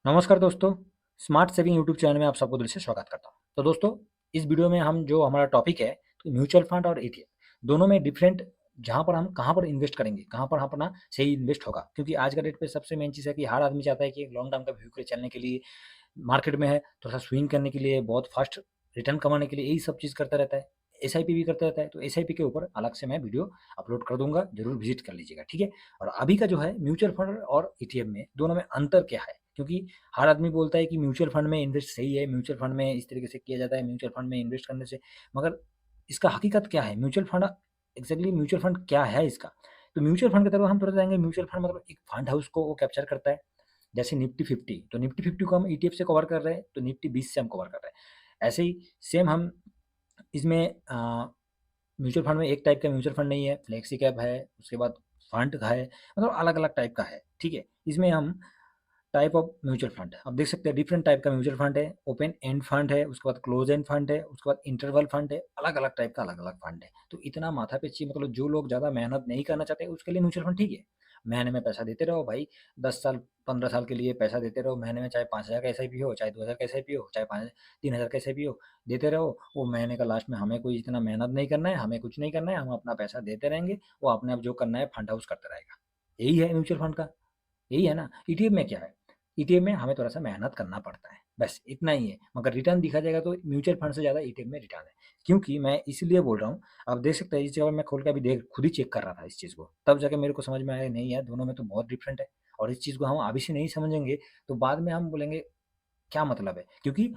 नमस्कार दोस्तों, smart saving YouTube channel में आप सबको दिल से स्वागत करता हूँ। तो दोस्तों, इस वीडियो में हम जो हमारा टॉपिक है, तो म्यूचुअल फंड और ईटीएफ दोनों में डिफरेंट जहाँ पर हम कहाँ पर इन्वेस्ट करेंगे, कहाँ पर अपना सही इन्वेस्ट होगा। क्योंकि आज का डेट पे सबसे मेन चीज़ है कि हर आदमी चाहता है कि एक लॉन्ग टर्म का व्यू के लिए चलने के लिए, मार्केट में है, थोड़ा-सा स्विंग करने के लिए, बहुत फास्ट रिटर्न कमाने के लिए यही सब चीज़ करता रहता है। एसआईपी भी करता रहता है, तो एसआईपी के ऊपर अलग से मैं वीडियो अपलोड कर दूँगा, ज़रूर विज़िट कर लीजिएगा, ठीक है? और अभी का जो है म्यूचुअल फंड और ईटीएफ में, दोनों में अंतर क्या है? क्योंकि हर आदमी बोलता है कि म्यूचुअल फंड में इन्वेस्ट सही है, म्यूचुअल फंड में इस तरीके से किया जाता है, म्यूचुअल फंड में इन्वेस्ट करने से, मगर इसका हकीकत क्या है? Mutual fund exactly mutual fund क्या है इसका? तो म्यूचुअल फंड की तरफ हम थोड़ा जाएँगे। म्यूचुअल फंड मतलब एक फंड हाउस को वो कैप्चर करता है। जैसे निफ्टी 50, तो निफ्टी 50 को हम ईटीएफ से कवर कर रहे हैं, तो निफ्टी 20 से हम कवर कर रहे हैं। ऐसे ही सेम हम इसमें म्यूचुअल फंड में एक टाइप का म्यूचुअल फंड नहीं है, फ्लेक्सी कैप है, उसके बाद फंड का है, मतलब अलग-अलग टाइप का है, ठीक है? इसमें हम टाइप ऑफ म्यूचुअल फंड आप देख सकते हैं, डिफरेंट टाइप का म्यूचुअल फंड है, ओपन एंड फंड है, उसके बाद क्लोज एंड फंड है, उसके बाद इंटरवल फंड है, अलग-अलग टाइप का अलग-अलग फंड है। तो इतना माथा-पच्ची, मतलब जो लोग ज़्यादा मेहनत नहीं करना चाहते, उसके लिए म्यूचुअल फंड ठीक है। महीने में पैसा देते रहो भाई, 10 साल, 15 साल के लिए पैसा देते रहो महीने में, चाहे 5,000 का एसआईपी हो, चाहे 2,000 का एसआईपी हो, चाहे 5 3,000 का एसआईपी हो, देते रहो। वो महीने का लास्ट में हमें कोई इतना मेहनत नहीं करना है, हमें कुछ नहीं करना है, हम अपना पैसा देते रहेंगे, वो अपने आप जो करना है फंड हाउस करता रहेगा। यही है म्यूचुअल फंड का। यही है ना। ईटीएफ में क्या है? ईटीएफ में हमें थोड़ा-सा मेहनत करना पड़ता है, बस इतना ही है। मगर रिटर्न देखा जाएगा तो म्यूचुअल फंड से ज़्यादा ईटीएफ में रिटर्न है। क्योंकि मैं इसलिए बोल रहा हूँ, आप देख सकते हैं इस जगह मैं खोल के अभी देख खुद ही चेक कर रहा था इस चीज़ को, तब जाके मेरे को समझ में आया नहीं यार, दोनों में तो बहुत डिफरेंट है। और इस चीज़ को हम अभी से नहीं समझेंगे, तो बाद में हम बोलेंगे क्या मतलब है? क्योंकि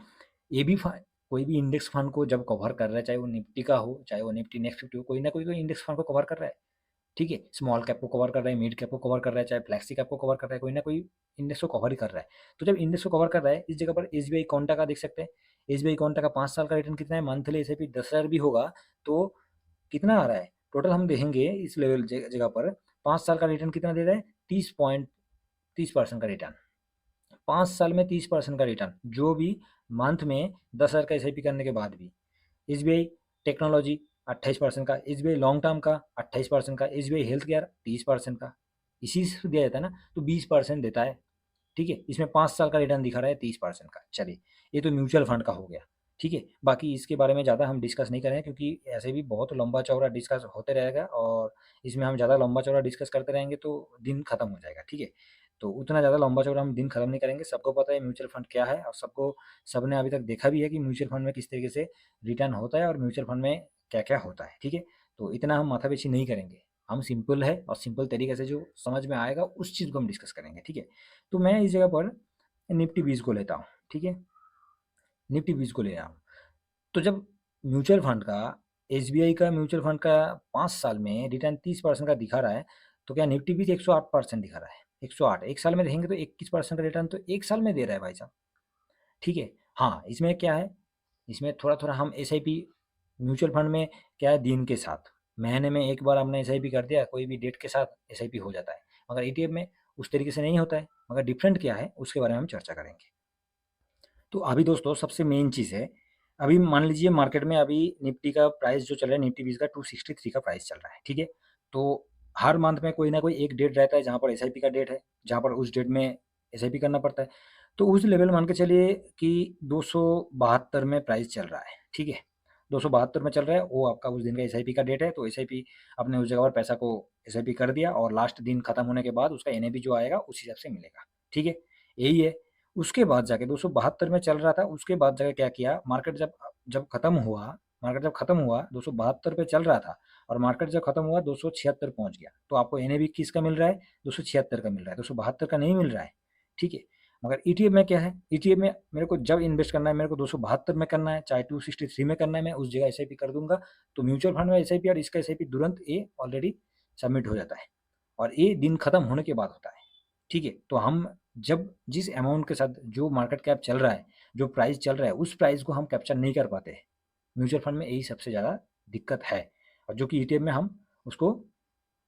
ये भी फ कोई भी इंडेक्स फंड को जब कवर कर रहा है, चाहे वो निफ्टी का हो, चाहे वो निफ्टी नेक्स्ट 50 हो, कोई ना कोई तो इंडेक्स फंड को कवर कर रहा है। ठीक है? स्मॉल कैप को कवर कर रहा है, मिड कैप को कवर कर रहा है, चाहे फ्लेक्सी कैप को कवर कर रहा है, कोई ना कोई इंडेक्स को कवर ही कर रहा है। तो जब इंडेक्स को कवर कर रहा है, इस जगह पर एसबीआई कोंटा का देख सकते हैं। एसबीआई कोंटा का 5 साल का रिटर्न कितना है? मंथली एसआईपी 10,000 भी होगा, तो कितना आ रहा है? टोटल हम देखेंगे इस लेवल जगह पर 5 साल का रिटर्न कितना दे रहा है? 30% का रिटर्न। 5 साल में 30% का रिटर्न, जो भी मंथ में 10,000 का एसआईपी करने के बाद भी। एसबीआई टेक्नोलॉजी 28% का, एसबीआई लॉन्ग टर्म का 28% का, एसबीआई हेल्थ केयर 30% का, इसी से दिया जाता है ना, तो 20% देता है। ठीक है, इसमें 5 साल का रिटर्न दिखा रहा है 30% का। चलिए, ये तो म्यूचुअल फंड का हो गया। ठीक है, बाकी इसके बारे में ज़्यादा हम डिस्कस नहीं करें, क्योंकि ऐसे भी बहुत लंबा चौड़ा डिस्कस होते रहेगा, और इसमें हम ज़्यादा लंबा चौड़ा डिस्कस करते रहेंगे तो दिन खत्म हो जाएगा। ठीक है, तो उतना ज़्यादा लंबा चौड़ा हम दिन खत्म नहीं करेंगे। सबको पता है म्यूचुअल फंड क्या है, और सबने अभी तक देखा भी है कि म्यूचुअल फंड में किस तरीके से रिटर्न होता है और म्यूचुअल फंड में क्या क्या होता है। ठीक है, तो इतना हम माथापेची नहीं करेंगे। हम सिंपल है और सिंपल तरीके से जो समझ में आएगा उस चीज़ को हम डिस्कस करेंगे। ठीक है, तो मैं इस जगह पर निफ्टी 20 को लेता हूँ। ठीक है, निफ्टी 20 को ले रहा हूँ। तो जब म्यूचुअल फंड का, एसबीआई का म्यूचुअल फंड का 5 साल में रिटर्न 30% का दिखा रहा है, तो क्या निफ्टी भी 108% दिखा रहा है? 108 एक साल में देखेंगे तो 21% का रिटर्न तो एक साल में दे रहा है भाई साहब। ठीक है, हाँ, इसमें क्या है, इसमें थोड़ा-थोड़ा हम एसआईपी, म्यूचुअल फंड में क्या है, दिन के साथ, महीने में एक बार हमने एसआईपी कर दिया, कोई भी डेट के साथ एसआईपी हो जाता है। मगर ईटीएफ में उस तरीके से नहीं होता है। मगर डिफरेंट क्या है उसके बारे में हम चर्चा करेंगे। तो अभी दोस्तों सबसे मेन चीज़ है, अभी मान लीजिए मार्केट में अभी निफ्टी का प्राइस जो चल रहा है, निफ्टी 20 का 263 का प्राइस चल रहा है। ठीक है, तो हर मंथ में कोई ना कोई एक डेट रहता है जहाँ पर एसआईपी का डेट है, जहाँ पर उस डेट में एसआईपी करना पड़ता है। तो उस लेवल मान के चलिए कि 272 में प्राइस चल रहा है। ठीक है, 272 में चल रहा है, वो आपका उस दिन का एसआईपी का डेट है। तो एसआईपी आपने उस जगह पर पैसा को एसआईपी कर दिया, और लास्ट दिन खत्म होने के बाद उसका एनएबी जो आएगा उस हिसाब से मिलेगा। ठीक है, यही है। उसके बाद जाके 272 में चल रहा था, उसके बाद जाके क्या किया, मार्केट जब जब खत्म हुआ, मार्केट जब खत्म हुआ 272 पे चल रहा था, और मार्केट जब खत्म हुआ 276 पहुंच गया, तो आपको एनएबी किसका मिल रहा है? 276 का मिल रहा है, 272 का नहीं मिल रहा है। ठीक है, मगर ईटीएफ में क्या है, ईटीएफ में मेरे को जब इन्वेस्ट करना है, मेरे को 272 में करना है, चाहे 263 में करना है, मैं उस जगह एसआईपी कर दूंगा। तो म्यूचुअल फंड में एसआईपी और इसका एसआईपी तुरंत ये ऑलरेडी सबमिट हो जाता है, और ये दिन खत्म होने के बाद होता है। ठीक है, तो हम जब जिस अमाउंट के साथ जो मार्केट कैप चल रहा है, जो प्राइस चल रहा है, उस प्राइस को हम कैप्चर नहीं कर पाते हैं। म्यूचुअल फंड में यही सबसे ज़्यादा दिक्कत है, और जो कि ईटीएफ में हम उसको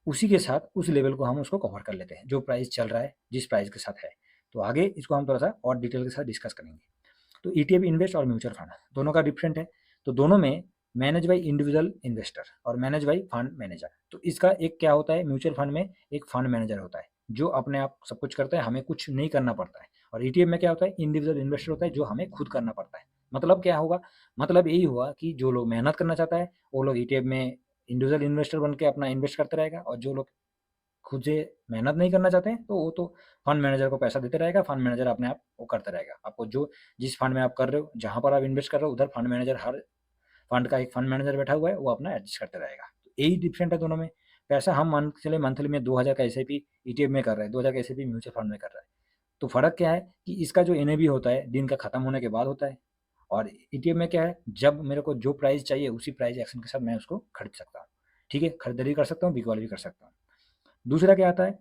उसी के साथ उस लेवल को हम उसको कवर कर लेते हैं, जो प्राइस चल रहा है जिस प्राइस के साथ है। तो आगे इसको हम थोड़ा सा और डिटेल के साथ डिस्कस करेंगे। तो ईटीएफ इन्वेस्ट और म्यूचुअल फंड दोनों का डिफरेंट है। तो दोनों में मैनेज बाई इंडिविजुअल इन्वेस्टर और मैनेज बाई फंड मैनेजर। तो इसका एक क्या होता है, म्यूचुअल फंड में एक फंड मैनेजर होता है जो अपने आप सब कुछ करता है, हमें कुछ नहीं करना पड़ता है। और ईटीएफ में क्या होता है, इंडिविजुअल इन्वेस्टर होता है जो हमें खुद करना पड़ता है। मतलब क्या होगा, मतलब यही हुआ कि जो लोग मेहनत करना चाहता है वो लोग ईटीएफ में इंडिविजुअल इन्वेस्टर बन के अपना इन्वेस्ट करते रहेगा, और जो लोग खुद से मेहनत नहीं करना चाहते हैं तो वो तो फंड मैनेजर को पैसा देते रहेगा, फंड मैनेजर अपने आप वो करते रहेगा। आपको जो जिस फंड में आप कर रहे हो, जहाँ पर आप इन्वेस्ट कर रहे हो, उधर फंड मैनेजर, हर फंड का एक फंड मैनेजर बैठा हुआ है, वो अपना एडजस्ट करते रहेगा। तो यही डिफरेंट है दोनों में। पैसा हम मान के चले मंथली में 2000 का एसआईपी ईटीएफ में कर रहे हैं, 2000 का एसआईपी म्यूचुअल फंड में कर रहा है। तो फ़र्क क्या है कि इसका जो एनएवी होता है दिन का खत्म होने के बाद होता है, और ईटीएफ में क्या है, जब मेरे को जो प्राइस चाहिए उसी प्राइस एक्शन के साथ मैं उसको खरीद सकता हूँ। ठीक है, खरीदारी कर सकता हूँ, बिकवाली भी कर सकता हूँ। दूसरा क्या आता है,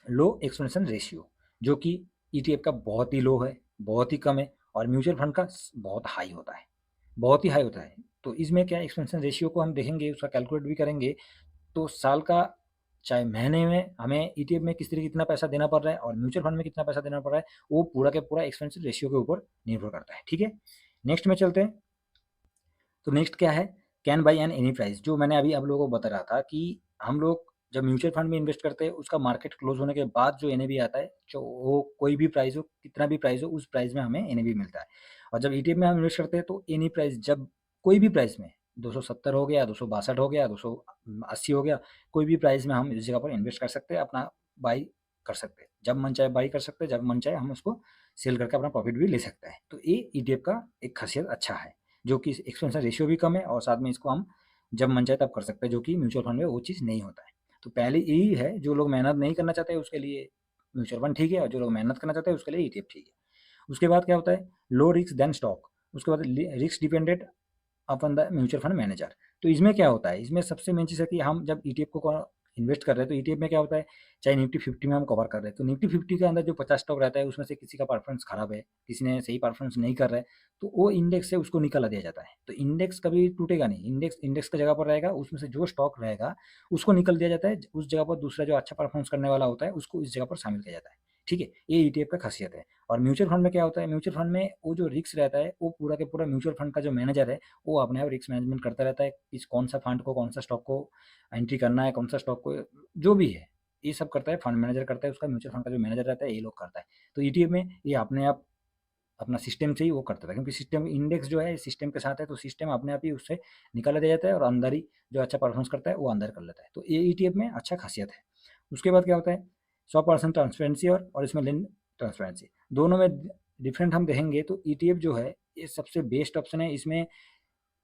लो एक्सपेंशन रेशियो, जो कि ईटीएफ का बहुत ही लो है, बहुत ही कम है, और म्यूचुअल फंड का बहुत हाई होता है, बहुत ही हाई होता है। तो इसमें क्या एक्सपेंशन रेशियो को हम देखेंगे, उसका कैलकुलेट भी करेंगे, तो साल का चाहे महीने में हमें ईटीएफ में किस तरह कितना पैसा देना पड़ रहा है और म्यूचुअल फंड में कितना पैसा देना पड़ रहा है, वो पूरा का पूरा एक्सपेंस रेशियो के ऊपर निर्भर करता है। ठीक है, नेक्स्ट में चलते हैं। तो नेक्स्ट क्या है, can buy an any price, जो मैंने अभी आप लोगों को बता रहा था कि हम लोग जब म्यूचुअल फंड में इन्वेस्ट करते हैं उसका मार्केट क्लोज होने के बाद जो एनएवी आता है, जो वो कोई भी प्राइस हो, कितना भी प्राइस हो, उस प्राइस में हमें एनएवी मिलता है। और जब ईटीएफ में हम इन्वेस्ट करते हैं तो एनी प्राइस, जब कोई भी प्राइस में 270 हो गया, 262 हो गया, 280 हो गया, कोई भी प्राइस में हम इस जगह पर इन्वेस्ट कर सकते हैं, अपना बाई कर सकते हैं, जब मन चाहे बाई कर सकते हैं, जब मन चाहे हम उसको सेल करके अपना प्रॉफिट भी ले सकते हैं। तो ये ईटीएफ का एक खासियत अच्छा है, जो कि एक्सपेंशन रेशियो भी कम है, और साथ में इसको हम जब मन चाहे तब कर सकते हैं, जो कि म्यूचुअल फंड में वो चीज़ नहीं होता है। तो पहले यही है, जो लोग मेहनत नहीं करना चाहते उसके लिए म्यूचुअल फंड ठीक है, और जो लोग मेहनत करना चाहते हैं उसके लिए ईटीएफ ठीक है। उसके बाद क्या होता है, लो रिस्क देन स्टॉक, उसके बाद risk dependent upon the mutual fund manager. तो इसमें क्या होता है, इसमें सबसे मेन चीज़ है कि हम जब ईटीएफ को इन्वेस्ट कर रहे हैं, तो ईटीएफ में क्या होता है, चाहे निफ्टी 50 में हम कवर कर रहे हैं, तो निफ्टी 50 के अंदर जो 50 स्टॉक रहता है उसमें से किसी का परफॉर्मेंस खराब है, किसी ने सही परफॉर्मेंस नहीं कर रहा है, तो वो इंडेक्स से उसको निकाला दिया जाता है। तो इंडेक्स कभी टूटेगा नहीं, इंडेक्स इंडेक्स की जगह पर रहेगा, उसमें से जो स्टॉक रहेगा उसको निकल दिया जाता है, उस जगह पर दूसरा जो अच्छा परफॉर्मेंस करने वाला होता है उसको इस जगह पर शामिल किया जाता है। ठीक है, ये ईटीएफ का खासियत है। और म्यूचुअल फंड में क्या होता है, म्यूचुअल फंड में वो जो रिस्क रहता है वो पूरा के पूरा म्यूचुअल फंड का जो मैनेजर है वो अपने आप रिस्क मैनेजमेंट करता रहता है, किस कौन सा फंड को, कौन सा स्टॉक को एंट्री करना है, कौन सा स्टॉक को, जो भी है ये सब करता है फंड मैनेजर करता है, उसका म्यूचुअल फंड का जो मैनेजर रहता है ये लोग करता है। तो ईटीएफ में ये अपने आप अपना सिस्टम से ही वो करता था, क्योंकि सिस्टम इंडेक्स जो है सिस्टम के साथ है, तो सिस्टम अपने आप ही उससे निकाला दिया जाता है, और अंदर ही जो अच्छा परफॉर्मेंस करता है वो अंदर कर लेता है। तो ये ईटीएफ में अच्छा खासियत है। उसके बाद क्या होता है, 100% ट्रांसपेरेंसी, और इसमें लिन ट्रांसपेरेंसी, दोनों में डिफरेंट हम देखेंगे। तो ईटीएफ जो है ये सबसे बेस्ट ऑप्शन है, इसमें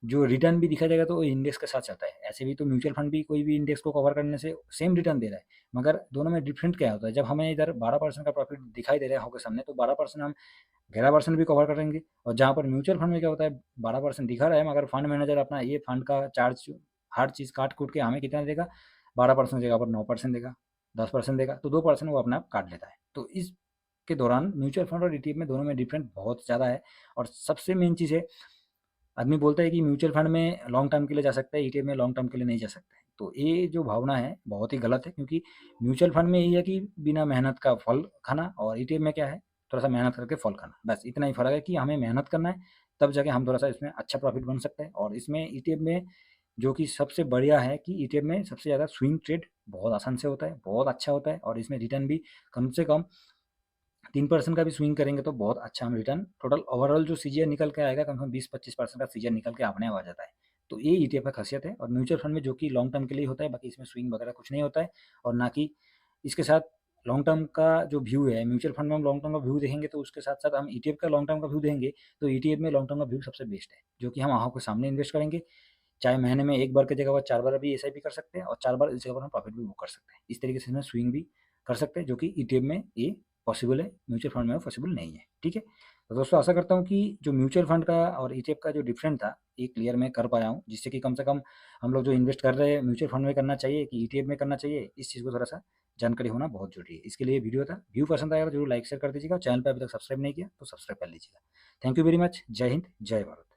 जो रिटर्न भी दिखा जाएगा तो वो इंडेक्स के साथ चलता है। ऐसे भी तो म्यूचुअल फंड भी कोई भी इंडेक्स को कवर करने से सेम रिटर्न दे रहा है, मगर दोनों में डिफरेंट क्या होता है, जब हमें इधर 12% का प्रॉफिट दिखाई दे रहा है होगा सामने, तो 12% हम 11% भी कवर करेंगे। और जहाँ पर म्यूचुअल फंड में क्या होता है, 12% दिखा रहा है मगर फंड मैनेजर अपना ये फंड का चार्ज हर चीज़ काट कूट के हमें कितना देगा, 12% की जगह पर 9% देगा, 10% देगा, तो 2% वो अपना आप काट लेता है। तो इसके दौरान म्यूचुअल फंड और ईटीएफ में दोनों में डिफरेंट बहुत ज़्यादा है। और सबसे मेन चीज़ है, आदमी बोलता है कि म्यूचुअल फंड में लॉन्ग टर्म के लिए जा सकता है, ईटीएफ में लॉन्ग टर्म के लिए नहीं जा सकता है। तो ये जो भावना है बहुत ही गलत है, क्योंकि म्यूचुअल फंड में यही है कि बिना मेहनत का फल खाना, और ईटीएफ में क्या है, थोड़ा सा मेहनत करके फल खाना, बस इतना ही फ़र्क है कि हमें मेहनत करना है, तब जाके हम थोड़ा सा इसमें अच्छा प्रॉफिट बन सकते हैं। और इसमें ईटीएफ में जो कि सबसे बढ़िया है कि ईटीएफ में सबसे ज़्यादा स्विंग ट्रेड बहुत आसान से होता है, बहुत अच्छा होता है, और इसमें रिटर्न भी कम से कम 3% का भी स्विंग करेंगे तो बहुत अच्छा हम रिटर्न, टोटल ओवरऑल जो सीजीआर निकल के आएगा कम से कम 20-25% का सीजीआर निकल के अपने आप आ जाता है। तो ये ईटीएफ का खासियत है। और म्यूचुअल फंड में जो कि लॉन्ग टर्म के लिए होता है, बाकी इसमें स्विंग वगैरह कुछ नहीं होता है, और ना कि इसके साथ लॉन्ग टर्म का जो व्यू है, म्यूचुअल फंड में हम लॉन्ग टर्म का व्यू देखेंगे तो उसके साथ साथ हम ईटीएफ का लॉन्ग टर्म का व्यू देंगे, तो ईटीएफ में लॉन्ग टर्म का व्यू सबसे बेस्ट है, जो कि हम आँखों के सामने इन्वेस्ट करेंगे, चाहे महीने में एक बार की जगह पर 4 बार भी एसआईपी कर सकते हैं, और 4 बार इस जगह पर हम प्रॉफिट भी बुक कर सकते हैं। इस तरीके से इसमें स्विंग भी कर सकते हैं, जो कि ईटीएफ में ये पॉसिबल है, म्यूचुअल फंड में वो पॉसिबल नहीं है। ठीक है? तो दोस्तों आशा करता हूँ कि जो म्यूचुअल फंड का और ईटीएफ का जो डिफरेंट था, ये क्लियर मैं कर पाया हूँ, जिससे कि कम से कम हम लोग जो इन्वेस्ट कर रहे हैं म्यूचुअल फंड में करना चाहिए कि ईटीएफ में करना चाहिए, इस चीज़ को थोड़ा-सा जानकारी होना बहुत ज़रूरी है। इसके लिए ये वीडियो था। व्यू पसंद आया तो ज़रूर लाइक शेयर कर दीजिएगा। चैनल पे अभी तक सब्सक्राइब नहीं किया तो सब्सक्राइब कर लीजिएगा। Thank you very much. जय हिंद, जय भारत।